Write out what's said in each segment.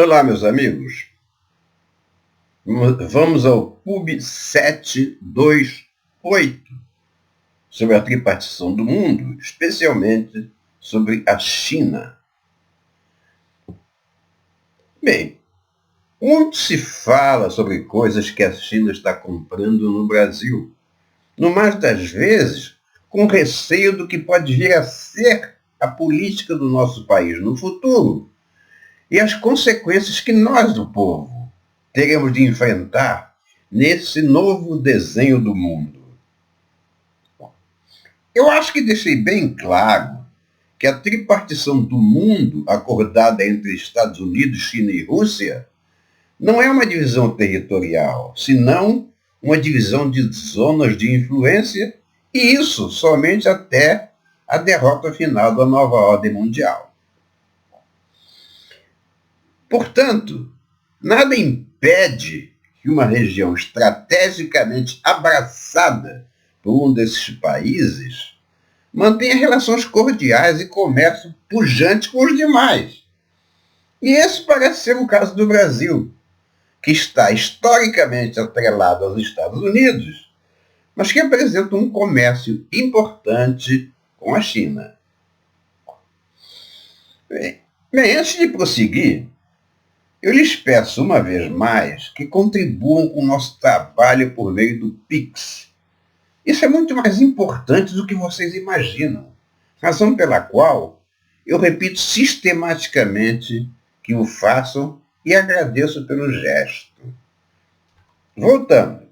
Olá, meus amigos. Vamos ao PUB 728 sobre a tripartição do mundo, especialmente sobre a China. Bem, muito se fala sobre coisas que a China está comprando no Brasil, no mais das vezes com receio do que pode vir a ser a política do nosso país no futuro e as consequências que nós, do povo, teremos de enfrentar nesse novo desenho do mundo. Eu acho que deixei bem claro que a tripartição do mundo acordada entre Estados Unidos, China e Rússia não é uma divisão territorial, senão uma divisão de zonas de influência, e isso somente até a derrota final da nova ordem mundial. Portanto, nada impede que uma região estrategicamente abraçada por um desses países mantenha relações cordiais e comércio pujante com os demais. E esse parece ser o caso do Brasil, que está historicamente atrelado aos Estados Unidos, mas que apresenta um comércio importante com a China. Bem, antes de prosseguir, eu lhes peço uma vez mais que contribuam com o nosso trabalho por meio do Pix. Isso é muito mais importante do que vocês imaginam, razão pela qual eu repito sistematicamente que o façam e agradeço pelo gesto. Voltando.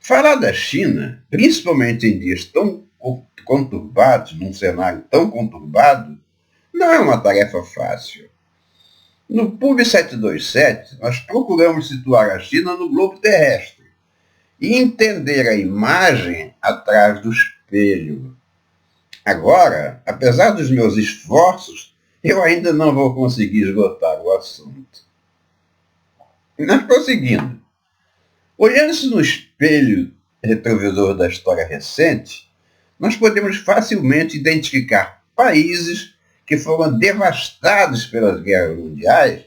Falar da China, principalmente em dias tão conturbados, num cenário tão conturbado, não é uma tarefa fácil. No PUB 727, nós procuramos situar a China no globo terrestre e entender a imagem atrás do espelho. Agora, apesar dos meus esforços, eu ainda não vou conseguir esgotar o assunto. Mas prosseguindo. Olhando-se no espelho retrovisor da história recente, nós podemos facilmente identificar países que foram devastados pelas guerras mundiais,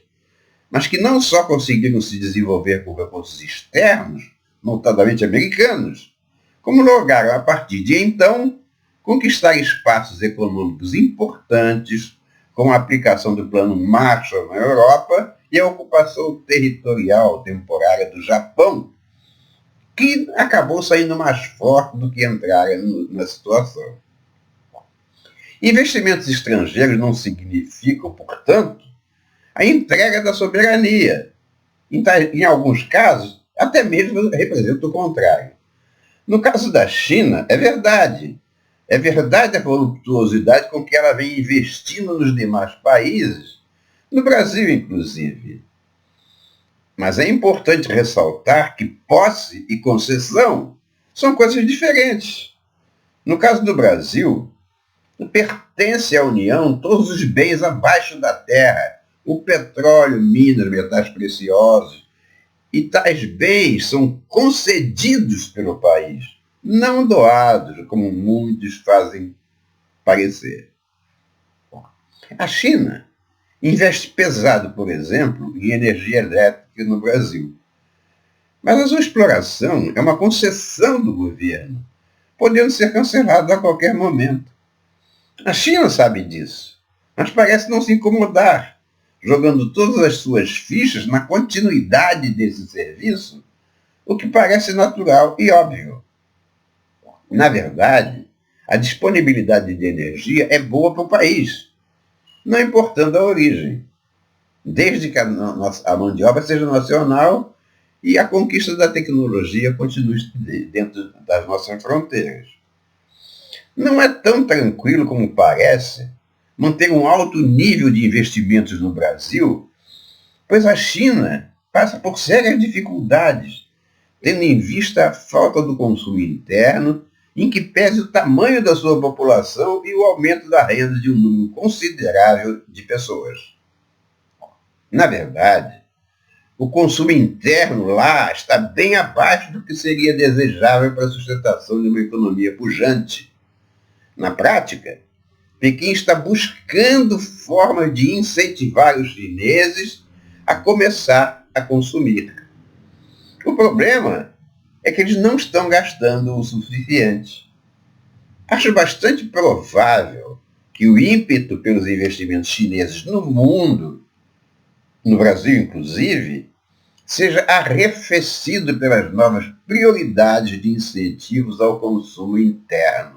mas que não só conseguiram se desenvolver com recursos externos, notadamente americanos, como lograram, a partir de então, conquistar espaços econômicos importantes, com a aplicação do Plano Marshall na Europa e a ocupação territorial temporária do Japão, que acabou saindo mais forte do que entrara na situação. Investimentos estrangeiros não significam, portanto, a entrega da soberania. Em alguns casos, até mesmo representa o contrário. No caso da China, é verdade. É verdade a voluptuosidade com que ela vem investindo nos demais países, no Brasil inclusive. Mas é importante ressaltar que posse e concessão são coisas diferentes. No caso do Brasil, pertence à União todos os bens abaixo da terra, o petróleo, minas, metais preciosos, e tais bens são concedidos pelo país, não doados, como muitos fazem parecer. A China investe pesado, por exemplo, em energia elétrica no Brasil. Mas a sua exploração é uma concessão do governo, podendo ser cancelada a qualquer momento. A China sabe disso, mas parece não se incomodar, jogando todas as suas fichas na continuidade desse serviço, o que parece natural e óbvio. Na verdade, a disponibilidade de energia é boa para o país, não importando a origem, desde que a mão de obra seja nacional e a conquista da tecnologia continue dentro das nossas fronteiras. Não é tão tranquilo como parece manter um alto nível de investimentos no Brasil, pois a China passa por sérias dificuldades, tendo em vista a falta do consumo interno, em que pese o tamanho da sua população e o aumento da renda de um número considerável de pessoas. Na verdade, o consumo interno lá está bem abaixo do que seria desejável para a sustentação de uma economia pujante. Na prática, Pequim está buscando formas de incentivar os chineses a começar a consumir. O problema é que eles não estão gastando o suficiente. Acho bastante provável que o ímpeto pelos investimentos chineses no mundo, no Brasil inclusive, seja arrefecido pelas novas prioridades de incentivos ao consumo interno.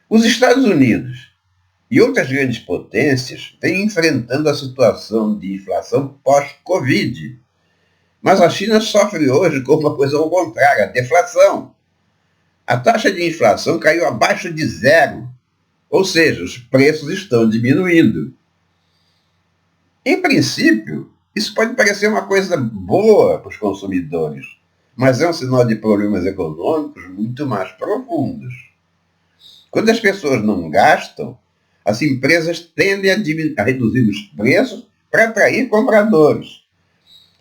Os Estados Unidos e outras grandes potências vêm enfrentando a situação de inflação pós-Covid, mas a China sofre hoje com uma coisa ao contrário, a deflação. A taxa de inflação caiu abaixo de zero, ou seja, os preços estão diminuindo. Em princípio, isso pode parecer uma coisa boa para os consumidores, mas é um sinal de problemas econômicos muito mais profundos. Quando as pessoas não gastam, as empresas tendem a reduzir os preços para atrair compradores.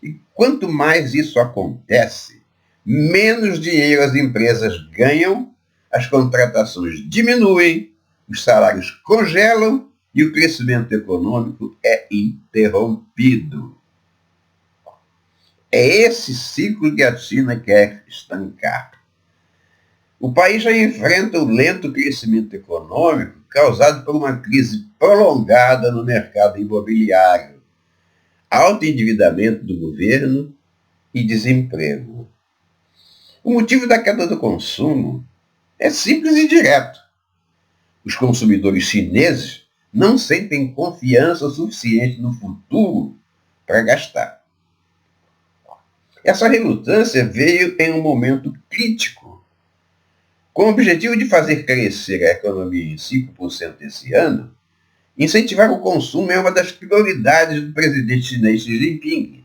E quanto mais isso acontece, menos dinheiro as empresas ganham, as contratações diminuem, os salários congelam e o crescimento econômico é interrompido. É esse ciclo que a China quer estancar. O país já enfrenta o lento crescimento econômico causado por uma crise prolongada no mercado imobiliário, alto endividamento do governo e desemprego. O motivo da queda do consumo é simples e direto. Os consumidores chineses não sentem confiança suficiente no futuro para gastar. Essa relutância veio em um momento crítico. Com o objetivo de fazer crescer a economia em 5% esse ano, incentivar o consumo é uma das prioridades do presidente chinês Xi Jinping.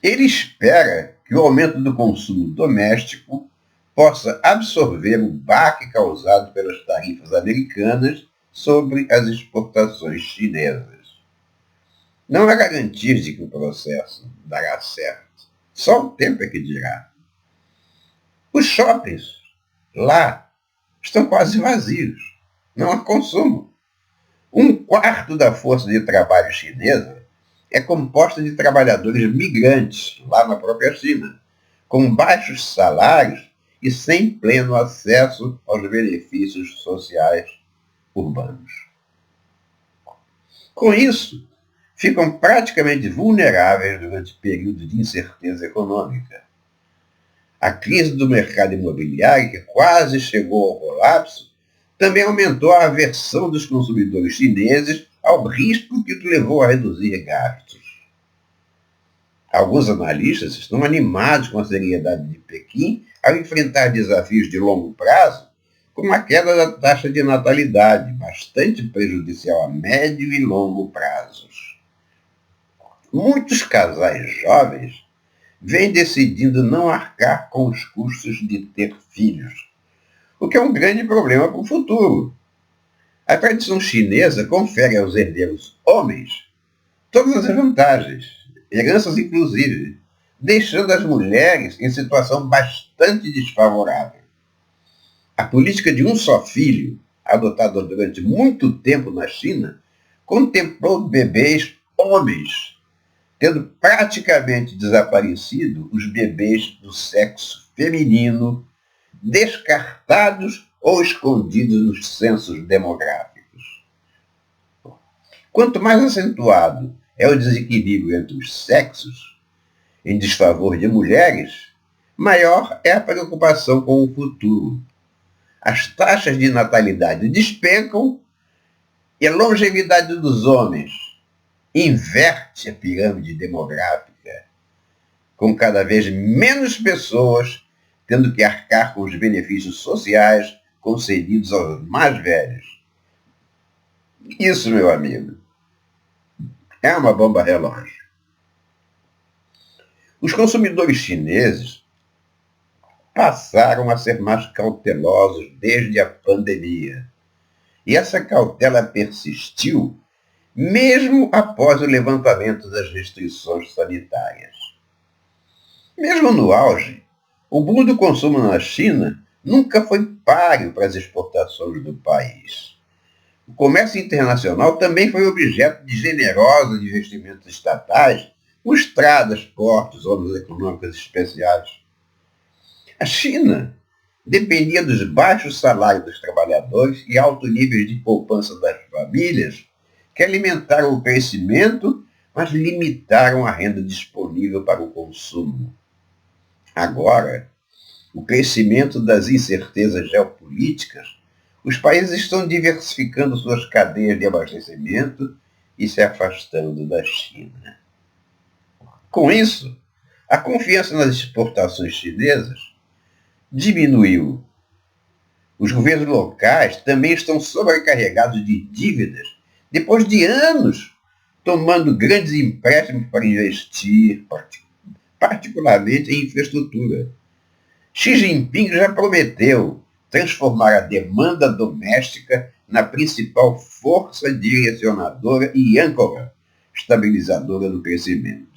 Ele espera que o aumento do consumo doméstico possa absorver o baque causado pelas tarifas americanas sobre as exportações chinesas. Não há garantias de que o processo dará certo. Só o tempo é que dirá. Os shoppings lá estão quase vazios. Não há consumo. 1/4 da força de trabalho chinesa é composta de trabalhadores migrantes lá na própria China, com baixos salários e sem pleno acesso aos benefícios sociais urbanos. Com isso, ficam praticamente vulneráveis durante períodos de incerteza econômica. A crise do mercado imobiliário, que quase chegou ao colapso, também aumentou a aversão dos consumidores chineses ao risco que levou a reduzir gastos. Alguns analistas estão animados com a seriedade de Pequim ao enfrentar desafios de longo prazo, como a queda da taxa de natalidade, bastante prejudicial a médio e longo prazos. Muitos casais jovens vêm decidindo não arcar com os custos de ter filhos, o que é um grande problema para o futuro. A tradição chinesa confere aos herdeiros homens todas as vantagens, heranças inclusive, deixando as mulheres em situação bastante desfavorável. A política de um só filho, adotada durante muito tempo na China, contemplou bebês homens, tendo praticamente desaparecido os bebês do sexo feminino, descartados ou escondidos nos censos demográficos. Quanto mais acentuado é o desequilíbrio entre os sexos, em desfavor de mulheres, maior é a preocupação com o futuro. As taxas de natalidade despencam e a longevidade dos homens inverte a pirâmide demográfica, com cada vez menos pessoas tendo que arcar com os benefícios sociais concedidos aos mais velhos. Isso, meu amigo, é uma bomba relógio. Os consumidores chineses passaram a ser mais cautelosos desde a pandemia. E essa cautela persistiu mesmo após o levantamento das restrições sanitárias. Mesmo no auge, o boom do consumo na China nunca foi páreo para as exportações do país. O comércio internacional também foi objeto de generosos investimentos estatais, com estradas, portos, zonas econômicas especiais. A China dependia dos baixos salários dos trabalhadores e alto nível de poupança das famílias, que alimentaram o crescimento, mas limitaram a renda disponível para o consumo. Agora, o crescimento das incertezas geopolíticas, os países estão diversificando suas cadeias de abastecimento e se afastando da China. Com isso, a confiança nas exportações chinesas diminuiu. Os governos locais também estão sobrecarregados de dívidas, depois de anos tomando grandes empréstimos para investir, particularmente em infraestrutura. Xi Jinping já prometeu transformar a demanda doméstica na principal força direcionadora e âncora estabilizadora do crescimento.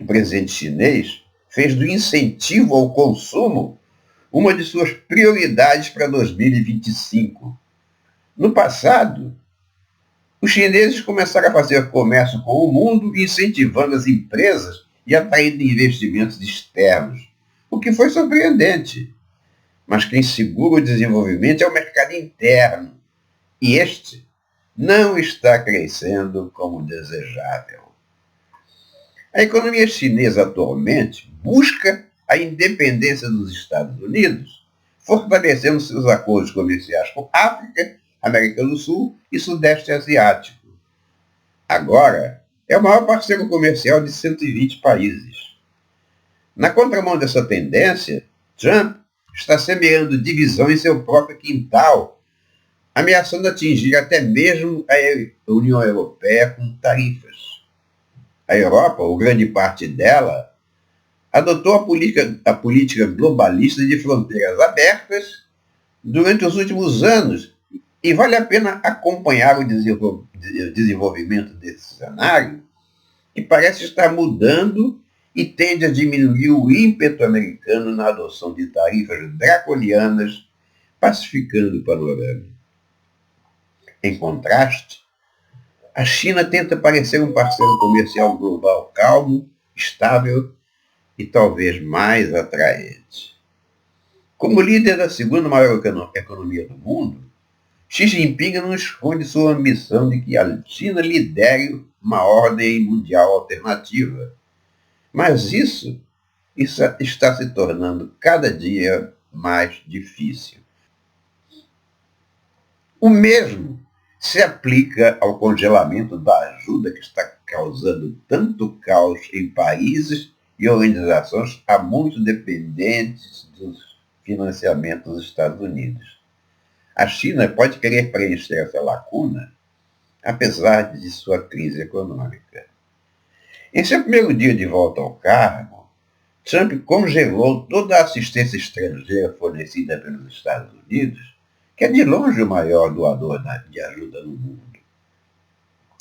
O presidente chinês fez do incentivo ao consumo uma de suas prioridades para 2025. No passado, os chineses começaram a fazer comércio com o mundo, incentivando as empresas e atraindo investimentos externos, o que foi surpreendente. Mas quem segura o desenvolvimento é o mercado interno, e este não está crescendo como desejável. A economia chinesa atualmente busca a independência dos Estados Unidos, fortalecendo seus acordos comerciais com África, América do Sul e Sudeste Asiático. Agora, é o maior parceiro comercial de 120 países. Na contramão dessa tendência, Trump está semeando divisão em seu próprio quintal, ameaçando atingir até mesmo a União Europeia com tarifas. A Europa, ou grande parte dela, adotou a política globalista de fronteiras abertas durante os últimos anos e vale a pena acompanhar o desenvolvimento desse cenário, que parece estar mudando e tende a diminuir o ímpeto americano na adoção de tarifas draconianas, pacificando o panorama. Em contraste, a China tenta parecer um parceiro comercial global calmo, estável e talvez mais atraente. Como líder da segunda maior economia do mundo, Xi Jinping não esconde sua ambição de que a China lidere uma ordem mundial alternativa. Mas isso está se tornando cada dia mais difícil. O mesmo se aplica ao congelamento da ajuda que está causando tanto caos em países e organizações há muito dependentes dos financiamentos dos Estados Unidos. A China pode querer preencher essa lacuna, apesar de sua crise econômica. Em seu primeiro dia de volta ao cargo, Trump congelou toda a assistência estrangeira fornecida pelos Estados Unidos, que é de longe o maior doador de ajuda no mundo.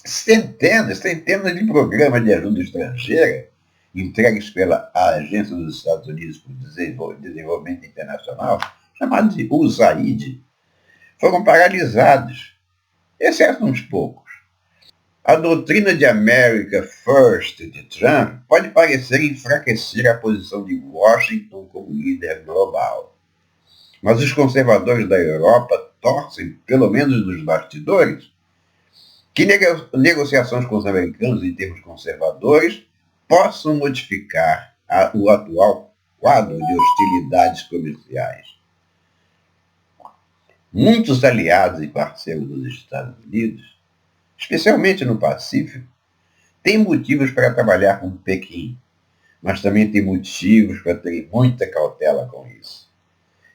Centenas de programas de ajuda estrangeira entregues pela Agência dos Estados Unidos para o Desenvolvimento Internacional, chamado de USAID, foram paralisados, exceto uns poucos. A doutrina de America First de Trump pode parecer enfraquecer a posição de Washington como líder global. Mas os conservadores da Europa torcem, pelo menos nos bastidores, que negociações com os americanos em termos conservadores possam modificar o atual quadro de hostilidades comerciais. Muitos aliados e parceiros dos Estados Unidos, especialmente no Pacífico, têm motivos para trabalhar com Pequim, mas também têm motivos para ter muita cautela com isso.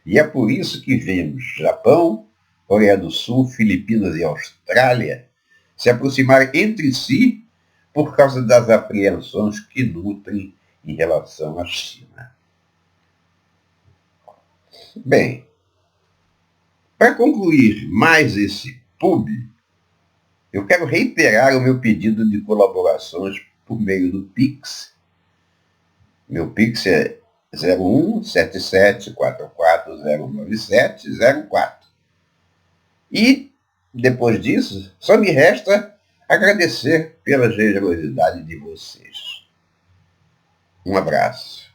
E é por isso que vemos Japão, Coreia do Sul, Filipinas e Austrália se aproximarem entre si por causa das apreensões que nutrem em relação à China. Bem, para concluir mais esse pub, eu quero reiterar o meu pedido de colaborações por meio do Pix. Meu Pix é 017744097004. E, depois disso, só me resta agradecer pela generosidade de vocês. Um abraço.